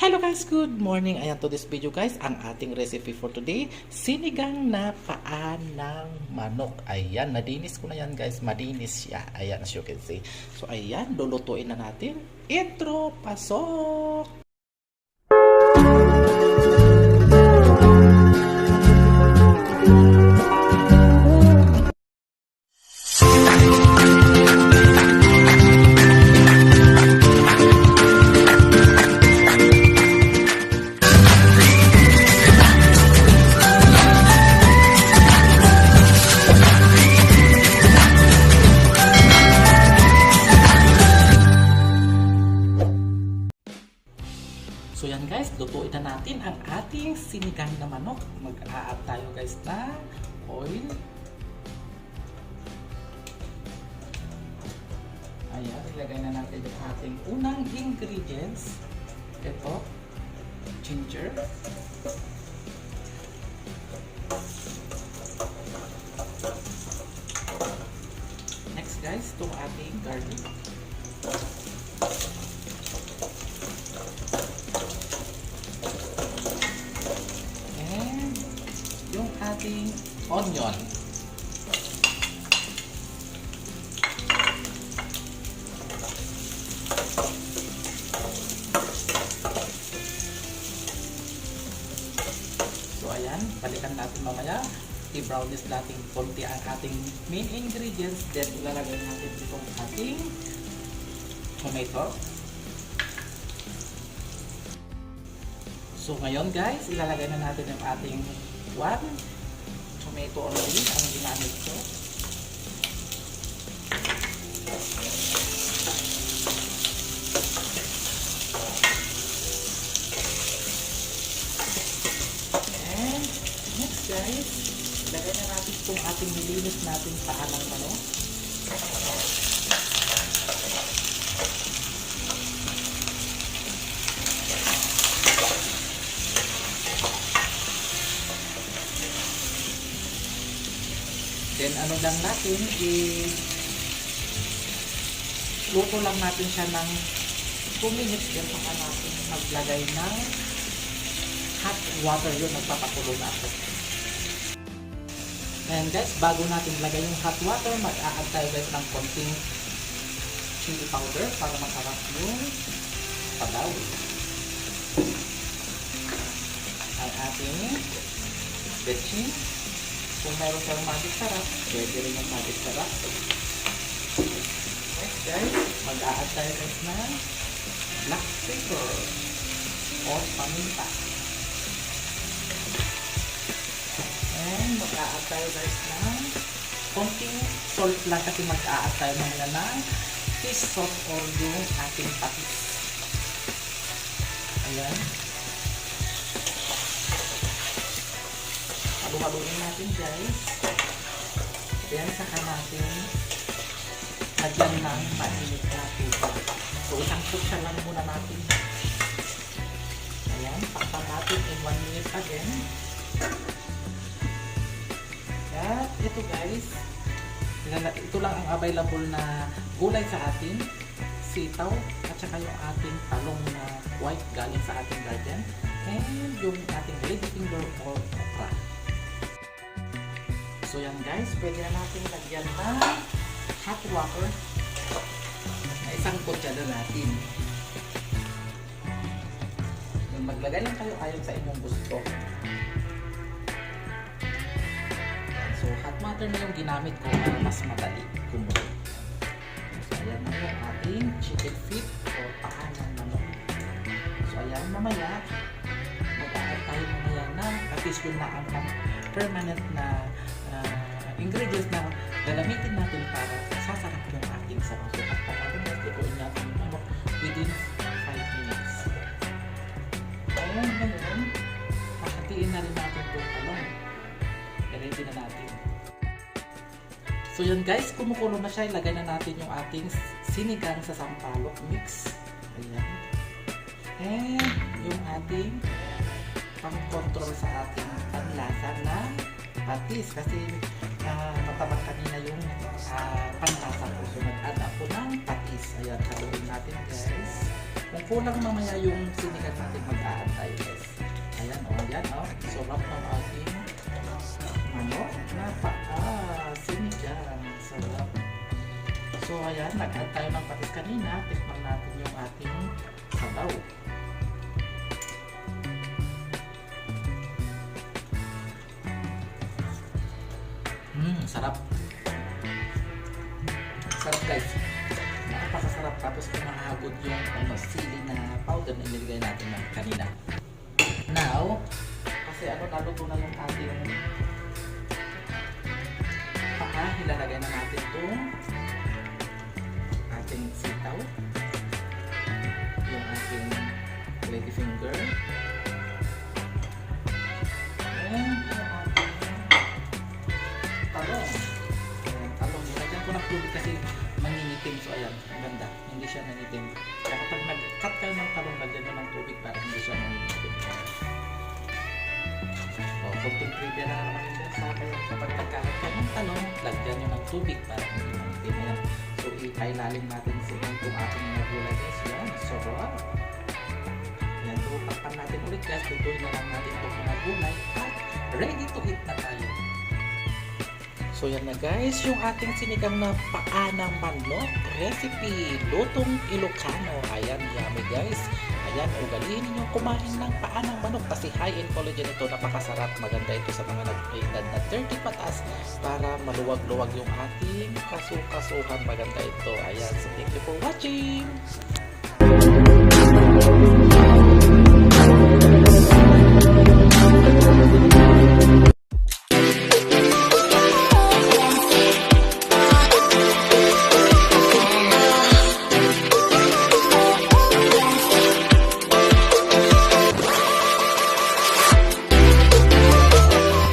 Hello guys, good morning. Ayan, to this video guys, ang ating recipe for today, sinigang na paa ng manok. Ayan, nadinis ko na yan guys, madinis siya. Ayan, as you can see. So ayan, lulutuin na natin. Intro, pasok! So yan guys, lutuin na natin ang ating sinigang na manok. Mag-a-add tayo guys na oil. Ayan, ilagay na natin yung ating unang ingredients. Ito, ginger. Next guys, itong ating garlic. Ating onion. So ayan, balikan natin mamaya. I-brownish natin konti ang ating main ingredients. Then ilalagay natin itong ating tomato. So ngayon guys, ilalagay na natin yung ating tomato already ang ginamit ko. And next guys, lagay na natin itong ating nilinis natin paa ng manok. Then ano lang natin, luto lang natin siya ng 2 minutes. Then saka natin maglagay ng hot water. Yun, nagpapakulo na ako. And guys, bago natin lagay yung hot water, mag-a-add tayo guys ng konting chili powder para masarap yung sabaw. Ang ating betchin. Kung meron kayong magic sarap, pwede rin yung magic sarap. Next guys, mag-a-add tayo guys na black pepper o paminta. And mag-a-add tayo guys na konting salt lang kasi mag-a-add tayo naman ng fish sauce or yung ating patis. Ayan. Haluin natin guys. Then saka natin lagyan ng mainit na tubig. So isang kutsa lang muna natin. Ayan, pakpan natin in 1 minute again. At ito guys, ito lang ang available na gulay sa atin. Sitaw at saka yung ating talong na white galing sa ating garden. And yung ating lady finger or okra. So yan guys, pwede na natin lagyan ng hot water na isang kutsara natin. Maglagay lang kayo ayon sa inyong gusto. So hot water na yung ginamit ko para mas madali kumulo. So ayan na yung ating chicken feet o paa ng manok. So ayan, mamaya mag-a-add tayo mamaya ng patis yun na ang permanent na ingredients na gagamitin natin para sasarap yung ating sabaw. So, at natin lutuin natin yung manok within 5 minutes. Ayan, ngayon, hatiin na rin natin itong talong. I-ready na natin. So, yan guys, kumukulo na siya. Ilagay na natin yung ating sinigang sa sampalok mix. Ayan. And yung ating pang-control sa ating panlasa na patis kasi matabang kanina yung panlasa ko. So, nag-add ako ng patis. Ayan, haluin natin guys. Kung kulang mamaya yung sinigang natin, mag-aantay guys. Ayan o, ayan o. Sarap ng ating manok. Sinigang. Sarap. So ayan, nag-add tayo ng patis kanina. Tikman natin yung ating sabaw. Sarap. Sarap guys. Napakasarap. Tapos kumahagod yung sili na powder na inilagay natin ng kanina. Now, kasi naluto na yung ating paka, ilalagay na natin itong ating sitaw, yung ating lady finger, and yung ating talong. Ayan, talong. Nilagyan ko ng tubig kasi mangingitim. So ayan, ang ganda. Hindi siya nangitim. Kaya kapag nag-cut kayo ng talong, lagyan nyo ng tubig para hindi siya nangingitim. So, kunting trivia na naman yun sa kaya kapag nagkakat kayo ng talong, lagyan nyo ng tubig para hindi mangitim. Ayan. So, ikailalim natin itong ating mga gulay guys. Yan, sarap. Yan, so takpan natin ulit guys. Tutuloy na lang natin itong mga gulay at ready to eat na tayo. So yan na guys, yung ating sinigang na paa ng manok recipe, lutong Ilocano. Ayan, yummy guys. Ayan, ugalihin ninyo kumain ng paa ng manok kasi high in collagen ito, napakasarap. Maganda ito sa mga nag-edad na 30 pataas para maluwag-luwag yung ating kasukasuhan. Maganda ito. Ayan, so thank you for watching.